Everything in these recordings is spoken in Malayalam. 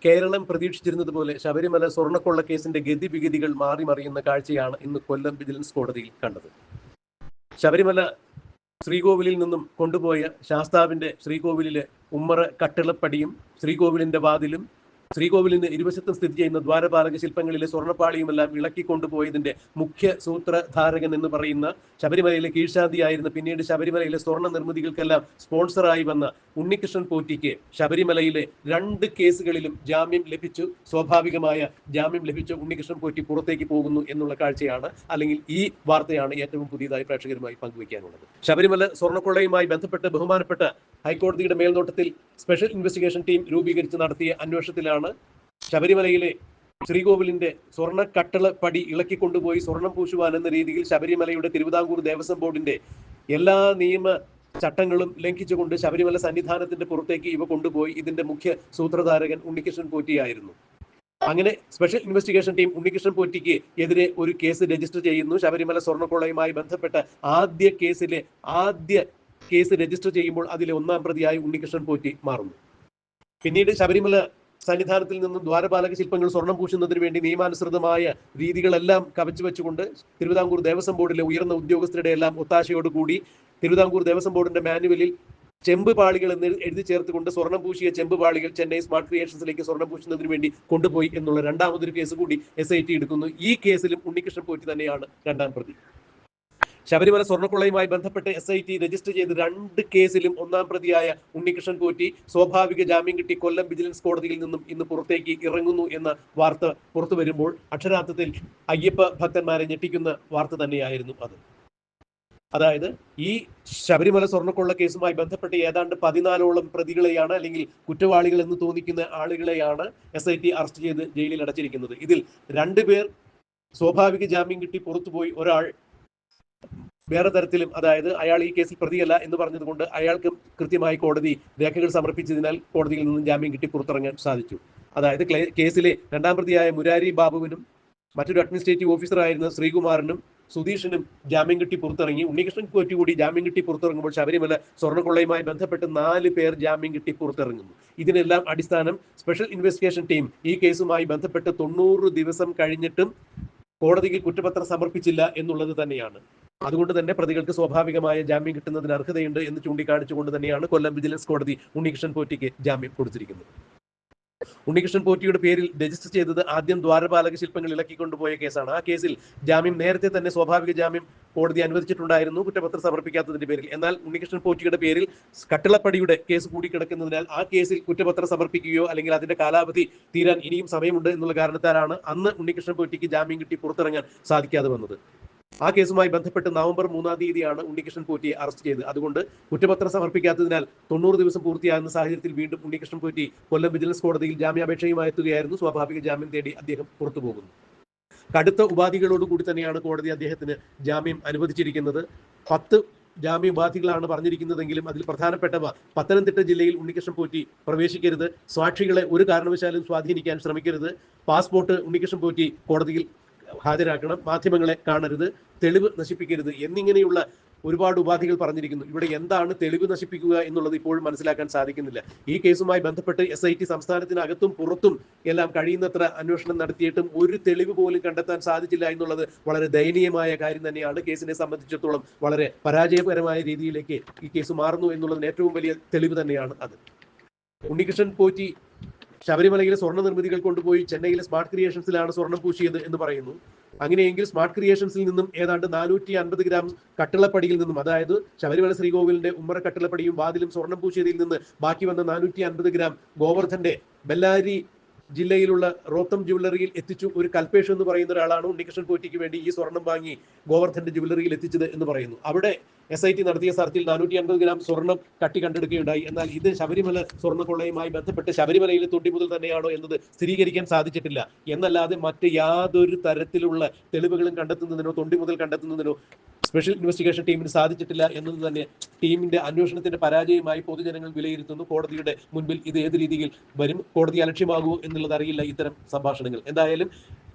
കേരളം പ്രതീക്ഷിച്ചിരുന്നത് പോലെ ശബരിമല സ്വർണ്ണക്കൊള്ള കേസിന്റെ ഗതിവിഗതികൾ മാറി മറിയുന്ന കാഴ്ചയാണ് ഇന്ന് കൊല്ലം വിജിലൻസ് കോടതിയിൽ കണ്ടത്. ശബരിമല ശ്രീകോവിലിൽ നിന്നും കൊണ്ടുപോയ ശാസ്താവിന്റെ ശ്രീകോവിലിലെ ഉമ്മറ കട്ടിളപ്പടിയും ശ്രീകോവിലിന്റെ വാതിലും ശ്രീകോവിലിന് ഇരുവശത്തും സ്ഥിതി ചെയ്യുന്ന ദ്വാരപാലക ശില്പങ്ങളിലെ സ്വർണ്ണപ്പാളിയുമെല്ലാം ഇളക്കിക്കൊണ്ടുപോയതിന്റെ മുഖ്യ സൂത്രധാരകൻ എന്ന് പറയുന്ന ശബരിമലയിലെ കീഴ്ശാന്തിയായിരുന്ന പിന്നീട് ശബരിമലയിലെ സ്വർണ്ണ നിർമ്മിതികൾക്കെല്ലാം സ്പോൺസറായി വന്ന ഉണ്ണികൃഷ്ണൻ പോറ്റിക്ക് ശബരിമലയിലെ 2 കേസുകളിലും ജാമ്യം ലഭിച്ചു. സ്വാഭാവികമായ ജാമ്യം ലഭിച്ച ഉണ്ണികൃഷ്ണൻ പോറ്റി പുറത്തേക്ക് പോകുന്നു എന്നുള്ള കാഴ്ചയാണ്, അല്ലെങ്കിൽ ഈ വാർത്തയാണ് ഏറ്റവും പുതിയതായി പ്രേക്ഷകരുമായി പങ്കുവയ്ക്കാനുള്ളത്. ശബരിമല സ്വർണ്ണക്കൊള്ളയുമായി ബന്ധപ്പെട്ട് ബഹുമാനപ്പെട്ട ഹൈക്കോടതിയുടെ മേൽനോട്ടത്തിൽ സ്പെഷ്യൽ ഇൻവെസ്റ്റിഗേഷൻ ടീം രൂപീകരിച്ച് നടത്തിയ അന്വേഷണത്തിലാണ് ശബരിമലയിലെ ശ്രീകോവിലിന്റെ സ്വർണ്ണ കട്ടളപ്പടി ഇളക്കിക്കൊണ്ടുപോയി സ്വർണം പൂശുവാൻ എന്ന രീതിയിൽ ശബരിമലയുടെ തിരുവിതാംകൂർ ദേവസ്വം ബോർഡിന്റെ എല്ലാ നിയമ ചട്ടങ്ങളും ലംഘിച്ചുകൊണ്ട് ശബരിമല സന്നിധാനത്തിന്റെ പുറത്തേക്ക് ഇവ കൊണ്ടുപോയി. ഇതിന്റെ മുഖ്യ സൂത്രധാരകൻ ഉണ്ണികൃഷ്ണൻ പോറ്റിയായിരുന്നു. അങ്ങനെ സ്പെഷ്യൽ ഇൻവെസ്റ്റിഗേഷൻ ടീം ഉണ്ണികൃഷ്ണൻ പോറ്റിക്ക് എതിരെ ഒരു കേസ് രജിസ്റ്റർ ചെയ്യുന്നു. ശബരിമല സ്വർണ്ണക്കൊള്ളയുമായി ബന്ധപ്പെട്ട ആദ്യ കേസ് രജിസ്റ്റർ ചെയ്യുമ്പോൾ അതിലെ 1-ാം പ്രതിയായി ഉണ്ണികൃഷ്ണൻ പോറ്റി മാറുന്നു. പിന്നീട് ശബരിമല സന്നിധാനത്തിൽ നിന്നും ദ്വാരപാലക ശില്പങ്ങൾ സ്വർണം പൂശുന്നതിന് വേണ്ടി നിയമാനുസൃതമായ രീതികളെല്ലാം കവച്ചു വെച്ചുകൊണ്ട് തിരുവിതാംകൂർ ദേവസ്വം ബോർഡിലെ ഉയർന്ന ഉദ്യോഗസ്ഥരുടെ എല്ലാം ഒത്താശയോടുകൂടി തിരുവിതാംകൂർ ദേവസ്വം ബോർഡിന്റെ മാനുവലിൽ ചെമ്പ് പാളികൾ എന്ന് എഴുതി ചേർത്തുകൊണ്ട് സ്വർണം പൂശിയ ചെമ്പ് പാളികൾ ചെന്നൈ സ്മാർട്ട് ക്രിയേഷൻസിലേക്ക് സ്വർണം പൂശുന്നതിന് വേണ്ടി കൊണ്ടുപോയി എന്നുള്ള 2ാമതൊരു കേസ് കൂടി SIT എടുക്കുന്നു. ഈ കേസിലും ഉണ്ണികൃഷ്ണൻ പോറ്റി തന്നെയാണ് 2ാം പ്രതി. ശബരിമല സ്വർണ്ണക്കൊള്ളയുമായി ബന്ധപ്പെട്ട് SIT രജിസ്റ്റർ ചെയ്ത് 2 കേസിലും 1-ാം പ്രതിയായ ഉണ്ണികൃഷ്ണൻ പോറ്റി സ്വാഭാവിക ജാമ്യം കിട്ടി കൊല്ലം വിജിലൻസ് കോടതിയിൽ നിന്നും ഇന്ന് പുറത്തേക്ക് ഇറങ്ങുന്നു എന്ന വാർത്ത പുറത്തു വരുമ്പോൾ അക്ഷരാർത്ഥത്തിൽ അയ്യപ്പ ഭക്തന്മാരെ ഞെട്ടിക്കുന്ന വാർത്ത തന്നെയായിരുന്നു അത്. അതായത് ഈ ശബരിമല സ്വർണ്ണക്കൊള്ള കേസുമായി ബന്ധപ്പെട്ട് ഏതാണ്ട് 14ഓളം പ്രതികളെയാണ്, അല്ലെങ്കിൽ കുറ്റവാളികൾ എന്ന് തോന്നിക്കുന്ന ആളുകളെയാണ് SIT അറസ്റ്റ് ചെയ്ത് ജയിലിൽ അടച്ചിരിക്കുന്നത്. ഇതിൽ 2 പേർ സ്വാഭാവിക ജാമ്യം കിട്ടി പുറത്തുപോയി. ഒരാൾ വേറെ തരത്തിലും, അതായത് അയാൾ ഈ കേസിൽ പ്രതിയല്ല എന്ന് പറഞ്ഞതുകൊണ്ട് അയാൾക്ക് കൃത്യമായി കോടതി രേഖകൾ സമർപ്പിച്ചതിനാൽ കോടതിയിൽ നിന്നും ജാമ്യം കിട്ടി പുറത്തിറങ്ങാൻ സാധിച്ചു. അതായത് കേസിലെ 2-ാം പ്രതിയായ മുരാരി ബാബുവിനും മറ്റൊരു അഡ്മിനിസ്ട്രേറ്റീവ് ഓഫീസറായിരുന്ന ശ്രീകുമാറിനും സുധീഷിനും ജാമ്യം കിട്ടി പുറത്തിറങ്ങി. ഉണ്ണികൃഷ്ണൻ പോറ്റി കൂടി ജാമ്യം കിട്ടി പുറത്തിറങ്ങുമ്പോൾ ശബരിമല സ്വർണ്ണക്കൊള്ളയുമായി ബന്ധപ്പെട്ട് 4 പേർ ജാമ്യം കിട്ടി പുറത്തിറങ്ങുന്നു. ഇതിനെല്ലാം അടിസ്ഥാനം സ്പെഷ്യൽ ഇൻവെസ്റ്റിഗേഷൻ ടീം ഈ കേസുമായി ബന്ധപ്പെട്ട് 90 ദിവസം കഴിഞ്ഞിട്ടും കോടതിക്ക് കുറ്റപത്രം സമർപ്പിച്ചില്ല എന്നുള്ളത് തന്നെയാണ്. അതുകൊണ്ട് തന്നെ പ്രതികൾക്ക് സ്വാഭാവികമായ ജാമ്യം കിട്ടുന്നതിന് അർഹതയുണ്ട് എന്ന് ചൂണ്ടിക്കാണിച്ചുകൊണ്ട് തന്നെയാണ് കൊല്ലം വിജിലൻസ് കോടതി ഉണ്ണികൃഷ്ണൻ പോറ്റിക്ക് ജാമ്യം കൊടുത്തിരിക്കുന്നത്. ഉണ്ണികൃഷ്ണൻ പോറ്റിയുടെ പേരിൽ രജിസ്റ്റർ ചെയ്തത് ആദ്യം ദ്വാരപാലക ശില്പങ്ങൾ ഇളക്കിക്കൊണ്ടുപോയ കേസാണ്. ആ കേസിൽ ജാമ്യം നേരത്തെ തന്നെ സ്വാഭാവിക ജാമ്യം കോടതി അനുവദിച്ചിട്ടുണ്ടായിരുന്നു കുറ്റപത്രം സമർപ്പിക്കാത്തതിന്റെ പേരിൽ. എന്നാൽ ഉണ്ണികൃഷ്ണൻ പോറ്റിയുടെ പേരിൽ കട്ടിളപ്പടിയുടെ കേസ് കൂടി കിടക്കുന്നതിനാൽ ആ കേസിൽ കുറ്റപത്രം സമർപ്പിക്കുകയോ അല്ലെങ്കിൽ അതിന്റെ കാലാവധി തീരാൻ ഇനിയും സമയമുണ്ട് എന്നുള്ള കാരണത്താലാണ് അന്ന് ഉണ്ണികൃഷ്ണൻ പോറ്റിക്ക് ജാമ്യം കിട്ടി പുറത്തിറങ്ങാൻ സാധിക്കാതെ വന്നത്. ആ കേസുമായി ബന്ധപ്പെട്ട് നവംബർ 3-ാം തീയതിയാണ് ഉണ്ണികൃഷ്ണൻ പോറ്റിയെ അറസ്റ്റ് ചെയ്തത്. അതുകൊണ്ട് കുറ്റപത്രം സമർപ്പിക്കാത്തതിനാൽ 90 ദിവസം പൂർത്തിയാകുന്ന സാഹചര്യത്തിൽ വീണ്ടും ഉണ്ണികൃഷ്ണൻ പോറ്റി കൊല്ലം വിജിലൻസ് കോടതിയിൽ ജാമ്യാപേക്ഷയുമായി എത്തുകയായിരുന്നു. സ്വാഭാവിക ജാമ്യം തേടി അദ്ദേഹം പുറത്തു പോകുന്നു. കടുത്ത ഉപാധികളോടുകൂടി തന്നെയാണ് കോടതി അദ്ദേഹത്തിന് ജാമ്യം അനുവദിച്ചിരിക്കുന്നത്. 10 ജാമ്യോപാധികളാണ് പറഞ്ഞിരിക്കുന്നതെങ്കിലും അതിൽ പ്രധാനപ്പെട്ടവ പത്തനംതിട്ട ജില്ലയിൽ ഉണ്ണികൃഷ്ണൻ പോറ്റി പ്രവേശിക്കരുത്, സാക്ഷികളെ ഒരു കാരണവശാലും സ്വാധീനിക്കാൻ ശ്രമിക്കരുത്, പാസ്പോർട്ട് ഉണ്ണികൃഷ്ണൻ പോറ്റി കോടതിയിൽ ഹാജരാക്കണം, മാധ്യമങ്ങളെ കാണരുത്, തെളിവ് നശിപ്പിക്കരുത് എന്നിങ്ങനെയുള്ള ഒരുപാട് ഉപാധികൾ പറഞ്ഞിരിക്കുന്നു. ഇവിടെ എന്താണ് തെളിവ് നശിപ്പിക്കുക എന്നുള്ളത് ഇപ്പോഴും മനസ്സിലാക്കാൻ സാധിക്കുന്നില്ല. ഈ കേസുമായി ബന്ധപ്പെട്ട് SIT സംസ്ഥാനത്തിനകത്തും പുറത്തും എല്ലാം കഴിയുന്നത്ര അന്വേഷണം നടത്തിയിട്ടും ഒരു തെളിവ് പോലും കണ്ടെത്താൻ സാധിച്ചില്ല എന്നുള്ളത് വളരെ ദയനീയമായ കാര്യം തന്നെയാണ്. കേസിനെ സംബന്ധിച്ചിടത്തോളം വളരെ പരാജയപരമായ രീതിയിലേക്ക് ഈ കേസ് മാറുന്നു എന്നുള്ളതിന് ഏറ്റവും വലിയ തെളിവ് തന്നെയാണ് അത്. ഉണ്ണികൃഷ്ണൻ പോറ്റി ശബരിമലയിലെ സ്വർണ്ണ നിർമ്മിതികൾ കൊണ്ടുപോയി ചെന്നൈയിലെ സ്മാർട്ട് ക്രിയേഷൻസിലാണ് സ്വർണം പൂശിയത് എന്ന് പറയുന്നു. അങ്ങനെയെങ്കിൽ സ്മാർട്ട് ക്രിയേഷൻസിൽ നിന്നും ഏതാണ്ട് 450 ഗ്രാം കട്ടിളപ്പടിയിൽ നിന്നും, അതായത് ശബരിമല ശ്രീകോവിലിന്റെ ഉമ്മറ കട്ടിളപ്പടിയും വാതിലും സ്വർണം പൂശിയതിൽ നിന്ന് ബാക്കി വന്ന 450 ഗ്രാം ഗോവർദ്ധന്റെ ബെല്ലാരി ജില്ലയിലുള്ള റോത്തം ജ്വല്ലറിയിൽ എത്തിച്ചു. ഒരു കൽപേഷ് എന്ന് പറയുന്ന ഒരാളാണ് ഉണ്ണികൃഷ്ണൻ പോറ്റിക്ക് വേണ്ടി ഈ സ്വർണം വാങ്ങി ഗോവർദ്ധന്റെ ജ്വല്ലറിയിൽ എത്തിച്ചത് എന്ന് പറയുന്നു. അവിടെ SIT നടത്തിയ സർച്ചിൽ 450 ഗ്രാം സ്വർണം കട്ടി കണ്ടെടുക്കുകയുണ്ടായി. എന്നാൽ ഇത് ശബരിമല സ്വർണ്ണക്കൊള്ളയുമായി ബന്ധപ്പെട്ട് ശബരിമലയിലെ തൊണ്ടി മുതൽ തന്നെയാണോ എന്നത് സ്ഥിരീകരിക്കാൻ സാധിച്ചിട്ടില്ല. എന്നല്ലാതെ മറ്റ് യാതൊരു തരത്തിലുള്ള തെളിവുകളും കണ്ടെത്തുന്നതിനോ തൊണ്ടി മുതൽ കണ്ടെത്തുന്നതിനോ സ്പെഷ്യൽ ഇൻവെസ്റ്റിഗേഷൻ ടീമിന് സാധിച്ചിട്ടില്ല എന്നത് തന്നെ ടീമിന്റെ അന്വേഷണത്തിന്റെ പരാജയമായി പൊതുജനങ്ങൾ വിലയിരുത്തുന്നു. കോടതിയുടെ മുൻപിൽ ഇത് ഏത് രീതിയിൽ വരും, കോടതി അലക്ഷ്യമാകുമോ എന്നുള്ളത് അറിയില്ല ഇത്തരം സംഭാഷണങ്ങൾ. എന്തായാലും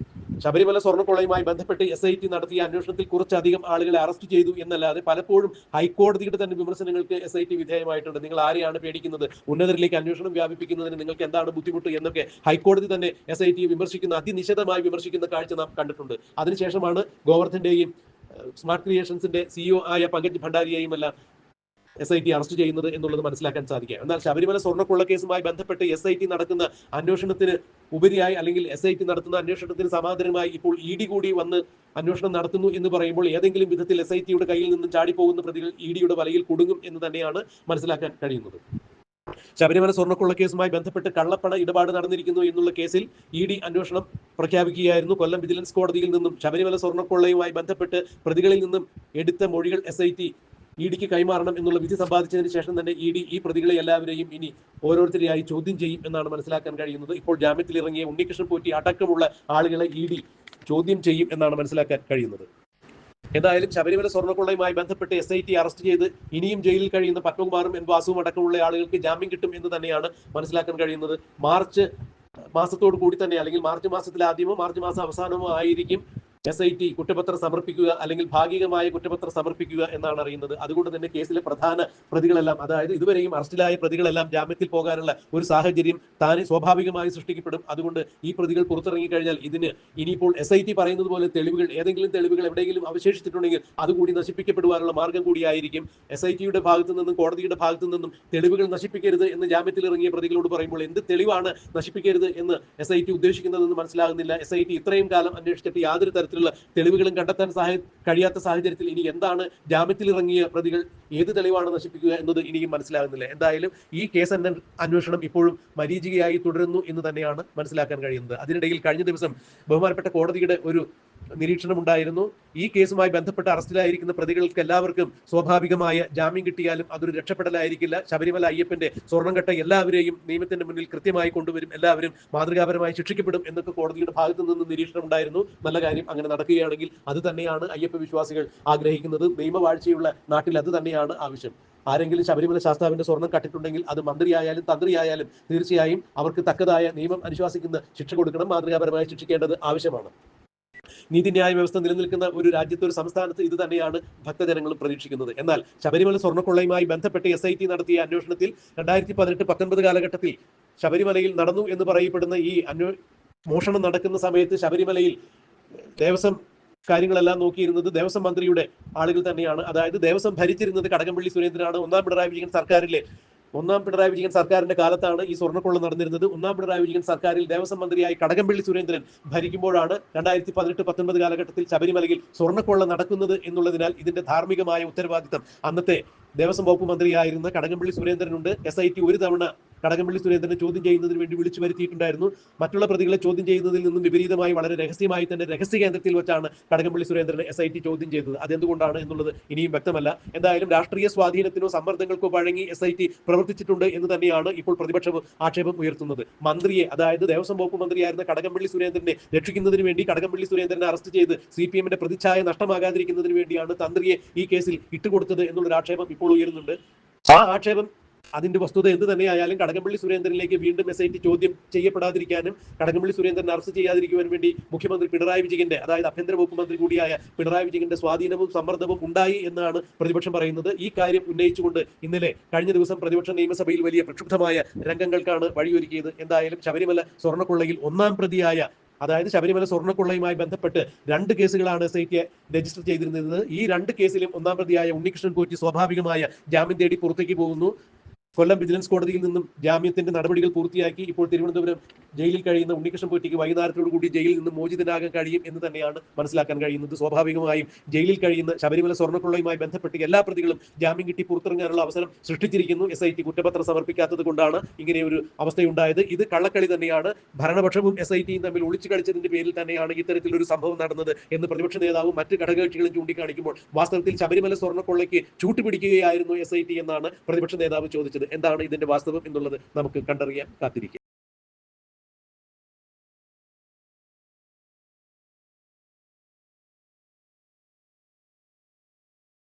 ശബരിമല സ്വർണ്ണക്കൊള്ളയുമായി ബന്ധപ്പെട്ട് SIT നടത്തിയ അന്വേഷണത്തിൽ കുറച്ചധികം ആളുകളെ അറസ്റ്റ് ചെയ്തു എന്നല്ലാതെ പലപ്പോഴും ഹൈക്കോടതിയുടെ തന്നെ വിമർശനങ്ങൾക്ക് SIT വിധേയമായിട്ടുണ്ട്. നിങ്ങൾ ആരെയാണ് പേടിക്കുന്നത്, ഉന്നതരിലേക്ക് അന്വേഷണം വ്യാപിപ്പിക്കുന്നതിന് നിങ്ങൾക്ക് എന്താണ് ബുദ്ധിമുട്ട് എന്നൊക്കെ ഹൈക്കോടതി തന്നെ SIT വിമർശിക്കുന്ന, അതിനിശിതമായി വിമർശിക്കുന്ന കാഴ്ച നാം കണ്ടിട്ടുണ്ട്. അതിനുശേഷമാണ് ഗോവർദ്ധന്റെയും സ്മാർട്ട് ക്രിയേഷൻസിന്റെ CEO ആയ പങ്കജ് ഭണ്ഡാരിയെയും എല്ലാം SIT അറസ്റ്റ് ചെയ്യുന്നത് എന്നുള്ളത് മനസ്സിലാക്കാൻ സാധിക്കുക. എന്നാൽ ശബരിമല സ്വർണ്ണക്കൊള്ള കേസുമായി ബന്ധപ്പെട്ട് SIT നടക്കുന്ന അന്വേഷണത്തിന് ഉപരിയായി, അല്ലെങ്കിൽ SIT നടത്തുന്ന അന്വേഷണത്തിന് സമാന്തരമായി ഇപ്പോൾ ED കൂടി വന്ന് അന്വേഷണം നടത്തുന്നു എന്ന് പറയുമ്പോൾ ഏതെങ്കിലും വിധത്തിൽ SITയുടെ കയ്യിൽ നിന്നും ചാടിപ്പോകുന്ന പ്രതികൾ EDയുടെ വലയിൽ കുടുങ്ങും എന്ന് തന്നെയാണ് മനസ്സിലാക്കാൻ കഴിയുന്നത്. ശബരിമല സ്വർണ്ണക്കൊള്ള കേസുമായി ബന്ധപ്പെട്ട് കള്ളപ്പണ ഇടപാട് നടന്നിരിക്കുന്നു എന്നുള്ള കേസിൽ ED അന്വേഷണം പ്രഖ്യാപിക്കുകയായിരുന്നു. കൊല്ലം വിജിലൻസ് കോടതിയിൽ നിന്നും ശബരിമല സ്വർണ്ണക്കൊള്ളയുമായി ബന്ധപ്പെട്ട് പ്രതികളിൽ നിന്നും എടുത്ത മൊഴികൾ SIT EDക്ക് കൈമാറണം എന്നുള്ള വിധി സമ്പാദിച്ചതിന് ശേഷം തന്നെ ED ഈ പ്രതികളെ എല്ലാവരെയും ഇനി ഓരോരുത്തരെയായി ചോദ്യം ചെയ്യും എന്നാണ് മനസ്സിലാക്കാൻ കഴിയുന്നത്. ഇപ്പോൾ ജാമ്യത്തിൽ ഇറങ്ങിയ ഉണ്ണികൃഷ്ണൻ പോറ്റി അടക്കമുള്ള ആളുകളെ ED ചോദ്യം ചെയ്യും എന്നാണ് മനസ്സിലാക്കാൻ കഴിയുന്നത്. എന്തായാലും ശബരിമല സ്വർണ്ണക്കൊള്ളയുമായി ബന്ധപ്പെട്ട് SIT അറസ്റ്റ് ചെയ്ത് ഇനിയും ജയിലിൽ കഴിയുന്ന പത്മകുമാറും N വാസുവും അടക്കമുള്ള ആളുകൾക്ക് ജാമ്യം കിട്ടും എന്ന് തന്നെയാണ് മനസ്സിലാക്കാൻ കഴിയുന്നത്. മാർച്ച് മാസത്തോടു കൂടി തന്നെ, അല്ലെങ്കിൽ മാർച്ച് മാസത്തിൽ ആദ്യമോ മാർച്ച് മാസം അവസാനമോ ആയിരിക്കും SIT കുറ്റപത്രം സമർപ്പിക്കുക, അല്ലെങ്കിൽ ഭാഗികമായ കുറ്റപത്രം സമർപ്പിക്കുക എന്നാണ് അറിയുന്നത്. അതുകൊണ്ട് തന്നെ കേസിലെ പ്രധാന പ്രതികളെല്ലാം, അതായത് ഇതുവരെയും അറസ്റ്റിലായ പ്രതികളെല്ലാം ജാമ്യത്തിൽ പോകാനുള്ള ഒരു സാഹചര്യം താനെ സ്വാഭാവികമായി സൃഷ്ടിക്കപ്പെടും. അതുകൊണ്ട് ഈ പ്രതികൾ പുറത്തിറങ്ങി കഴിഞ്ഞാൽ ഇതിന് ഇനിയിപ്പോൾ SIT പറയുന്നത് പോലെ തെളിവുകൾ, ഏതെങ്കിലും തെളിവുകൾ എവിടെയെങ്കിലും അവശേഷിച്ചിട്ടുണ്ടെങ്കിൽ അതുകൂടി നശിപ്പിക്കപ്പെടുവാനുള്ള മാർഗം കൂടിയായിരിക്കും. SITയുടെ ഭാഗത്തു നിന്നും കോടതിയുടെ ഭാഗത്തു നിന്നും തെളിവുകൾ നശിപ്പിക്കരുത് എന്ന് ജാമ്യത്തിൽ ഇറങ്ങിയ പ്രതികളോട് പറയുമ്പോൾ എന്ത് തെളിവാണ് നശിപ്പിക്കരുത് എന്ന് SIT ഉദ്ദേശിക്കുന്നതെന്ന് മനസ്സിലാകുന്നില്ല. SIT ഇത്രയും കാലം അന്വേഷിച്ചിട്ട് യാതൊരു തരത്തിലുള്ള തെളിവുകളും കണ്ടെത്താൻ കഴിയാത്ത സാഹചര്യത്തിൽ ഇനി എന്താണ് ജാമ്യത്തിൽ ഇറങ്ങിയ പ്രതികൾ ഏത് തെളിവാണ് നശിപ്പിക്കുക എന്നത് ഇനിയും മനസ്സിലാകുന്നില്ല. എന്തായാലും ഈ കേസ് അന്വേഷണം ഇപ്പോഴും മരീചികയായി തുടരുന്നു എന്ന് തന്നെയാണ് മനസ്സിലാക്കാൻ കഴിയുന്നത്. അതിനിടയിൽ കഴിഞ്ഞ ദിവസം ബഹുമാനപ്പെട്ട കോടതിയുടെ ഒരു നിരീക്ഷണം ഉണ്ടായിരുന്നു. ഈ കേസുമായി ബന്ധപ്പെട്ട് അറസ്റ്റിലായിരിക്കുന്ന പ്രതികൾക്ക് എല്ലാവർക്കും സ്വാഭാവികമായ ജാമ്യം കിട്ടിയാലും അതൊരു രക്ഷപ്പെടലായിരിക്കില്ല. ശബരിമല അയ്യപ്പന്റെ സ്വർണ്ണംകെട്ട എല്ലാവരെയും നിയമത്തിന്റെ മുന്നിൽ കൃത്യമായി കൊണ്ടുവരും, എല്ലാവരും മാതൃകാപരമായി ശിക്ഷിക്കപ്പെടും എന്നൊക്കെ കോടതിയുടെ ഭാഗത്തു നിന്ന് നിരീക്ഷണം ഉണ്ടായിരുന്നു. നല്ല കാര്യം, അങ്ങനെ നടക്കുകയാണെങ്കിൽ അത് തന്നെയാണ് അയ്യപ്പ വിശ്വാസികൾ ആഗ്രഹിക്കുന്നത്. നിയമവാഴ്ചയുള്ള നാട്ടിൽ അത് തന്നെയാണ് ആവശ്യം. ആരെങ്കിലും ശബരിമല ശാസ്താവിന്റെ സ്വർണ്ണം കട്ടിട്ടുണ്ടെങ്കിൽ അത് മന്ത്രിയായാലും തന്ത്രിയായാലും തീർച്ചയായും അവർക്ക് തക്കതായ നിയമം അനുശാസിക്കുന്ന ശിക്ഷ കൊടുക്കണം, മാതൃകാപരമായി ശിക്ഷിക്കേണ്ടത് ആവശ്യമാണ്. നീതിന്യായ വ്യവസ്ഥ നിലനിൽക്കുന്ന ഒരു രാജ്യത്ത്, ഒരു സംസ്ഥാനത്ത് ഇത് തന്നെയാണ് ഭക്തജനങ്ങളും പ്രതീക്ഷിക്കുന്നത്. എന്നാൽ ശബരിമല സ്വർണ്ണക്കൊള്ളയുമായി ബന്ധപ്പെട്ട് SIT നടത്തിയ അന്വേഷണത്തിൽ 2018-19 കാലഘട്ടത്തിൽ ശബരിമലയിൽ നടന്നു എന്ന് പറയപ്പെടുന്ന ഈ മോഷണം നടക്കുന്ന സമയത്ത് ശബരിമലയിൽ ദേവസ്വം കാര്യങ്ങളെല്ലാം നോക്കിയിരുന്നത് ദേവസ്വം മന്ത്രിയുടെ ആളുകൾ തന്നെയാണ്. അതായത് ദേവസ്വം ഭരിച്ചിരുന്നത് കടകംപള്ളി സുരേന്ദ്രനാണ്. ഒന്നാം പിണറായി വിജയൻ സർക്കാരിന്റെ കാലത്താണ് ഈ സ്വർണ്ണക്കൊള്ള നടന്നിരുന്നത്. ഒന്നാം പിണറായി വിജയൻ സർക്കാരിൽ ദേവസ്വം മന്ത്രിയായി കടകംപള്ളി സുരേന്ദ്രൻ ഭരിക്കുമ്പോഴാണ് 2018-19 കാലഘട്ടത്തിൽ ശബരിമലയിൽ സ്വർണ്ണക്കൊള്ള നടക്കുന്നത് എന്നുള്ളതിനാൽ ഇതിന്റെ ധാർമ്മികമായ ഉത്തരവാദിത്തം അന്നത്തെ ദേവസ്വം വകുപ്പ് മന്ത്രിയായിരുന്ന കടകംപള്ളി സുരേന്ദ്രനുണ്ട്. SIT ഒരു തവണ കടകംപള്ളി സുരേന്ദ്രനെ ചോദ്യം ചെയ്യുന്നതിന് വേണ്ടി വിളിച്ചു വരുത്തിയിട്ടുണ്ടായിരുന്നു. മറ്റുള്ള പ്രതികളെ ചോദ്യം ചെയ്യുന്നതിൽ നിന്നും വിപരീതമായി വളരെ രഹസ്യമായി തന്നെ രഹസ്യ കേന്ദ്രത്തിൽ വെച്ചാണ് കടകംപള്ളി സുരേന്ദ്രനെ SIT ചോദ്യം ചെയ്തത്. അതെന്തുകൊണ്ടാണ് എന്നുള്ളത് ഇനിയും വ്യക്തമല്ല. എന്തായാലും രാഷ്ട്രീയ സ്വാധീനത്തിനോ സമ്മർദ്ദങ്ങൾക്കോ വഴങ്ങി SIT പ്രവർത്തിച്ചിട്ടുണ്ട് എന്ന് തന്നെയാണ് ഇപ്പോൾ പ്രതിപക്ഷവും ആക്ഷേപം ഉയർത്തുന്നത്. മന്ത്രിയെ, അതായത് ദേവസ്വം വകുപ്പ് മന്ത്രിയായിരുന്ന കടകംപള്ളി സുരേന്ദ്രനെ രക്ഷിക്കുന്നതിന് വേണ്ടി കടകംപള്ളി സുരേന്ദ്രനെ അറസ്റ്റ് ചെയ്ത് CPM-ന്റെ പ്രതിച്ഛായ നഷ്ടമാകാതിരിക്കുന്നതിന് വേണ്ടിയാണ് തന്ത്രിയെ ഈ കേസിൽ ഇട്ടുകൊടുത്തത് എന്നുള്ളൊരു ആക്ഷേപം ഇപ്പോൾ ഉയരുന്നുണ്ട്. ആ ആക്ഷേപം, അതിന്റെ വസ്തുത എന്ത് തന്നെയായാലും കടകംപള്ളി സുരേന്ദ്രനിലേക്ക് വീണ്ടും SIT ചോദ്യം ചെയ്യപ്പെടാതിരിക്കാനും കടകംപള്ളി സുരേന്ദ്രനെ അറസ്റ്റ് ചെയ്യാതിരിക്കുവാനും വേണ്ടി മുഖ്യമന്ത്രി പിണറായി വിജയന്റെ, അതായത് ആഭ്യന്തര വകുപ്പ് മന്ത്രി കൂടിയായ പിണറായി വിജയന്റെ സ്വാധീനവും സമ്മർദ്ദവും ഉണ്ടായി എന്നാണ് പ്രതിപക്ഷം പറയുന്നത്. ഈ കാര്യം ഉന്നയിച്ചുകൊണ്ട് കഴിഞ്ഞ ദിവസം പ്രതിപക്ഷ നിയമസഭയിൽ വലിയ പ്രക്ഷുബ്ധമായ രംഗങ്ങൾക്കാണ് വഴിയൊരുക്കിയത്. എന്തായാലും ശബരിമല സ്വർണ്ണക്കൊള്ളയിൽ ഒന്നാം പ്രതിയായ, അതായത് ശബരിമല സ്വർണ്ണക്കൊള്ളയുമായി ബന്ധപ്പെട്ട് 2 കേസുകളാണ് SIT രജിസ്റ്റർ ചെയ്തിരുന്നത്. ഈ 2 കേസിലും ഒന്നാം പ്രതിയായ ഉണ്ണികൃഷ്ണൻ പോറ്റി സ്വാഭാവികമായ ജാമ്യം തേടി പുറത്തേക്ക് പോകുന്നു. കൊല്ലം വിജിലൻസ് കോടതിയിൽ നിന്നും ജാമ്യത്തിന്റെ നടപടികൾ പൂർത്തിയാക്കി ഇപ്പോൾ തിരുവനന്തപുരം ജയിലിൽ കഴിയുന്ന ഉണ്ണികൃഷ്ണൻ പോറ്റിക്ക് വൈകുന്നേരത്തോടു കൂടി ജയിലിൽ നിന്ന് മോചിതനാകാൻ കഴിയും എന്ന് തന്നെയാണ് മനസ്സിലാക്കാൻ കഴിയുന്നത്. സ്വാഭാവികമായും ജയിലിൽ കഴിയുന്ന ശബരിമല സ്വർണ്ണക്കൊള്ളയുമായി ബന്ധപ്പെട്ട് എല്ലാ പ്രതികളും ജാമ്യം കിട്ടി പുറത്തിറങ്ങാനുള്ള അവസരം സൃഷ്ടിച്ചിരിക്കുന്നു. SIT കുറ്റപത്രം സമർപ്പിക്കാത്തത് കൊണ്ടാണ് ഇങ്ങനെ ഒരു അവസ്ഥയുണ്ടായത്. ഇത് കള്ളക്കളി തന്നെയാണ്. ഭരണപക്ഷവും SITയും തമ്മിൽ ഒളിച്ചു കളിച്ചതിന്റെ പേരിൽ തന്നെയാണ് ഇത്തരത്തിലൊരു സംഭവം നടന്നത് എന്ന് പ്രതിപക്ഷ നേതാവും മറ്റ് ഘടകകക്ഷികളും ചൂണ്ടിക്കാണിക്കുമ്പോൾ വാസ്തവത്തിൽ ശബരിമല സ്വർണ്ണക്കൊള്ളയ്ക്ക് ചൂട്ടുപിടിക്കുകയായിരുന്നു SIT എന്നാണ് പ്രതിപക്ഷ നേതാവ് ചോദിച്ചത്. എന്താണ് ഇതിന്റെ വാസ്തവം എന്നുള്ളത് നമുക്ക് കണ്ടറിയാൻ കാത്തിരിക്കാം.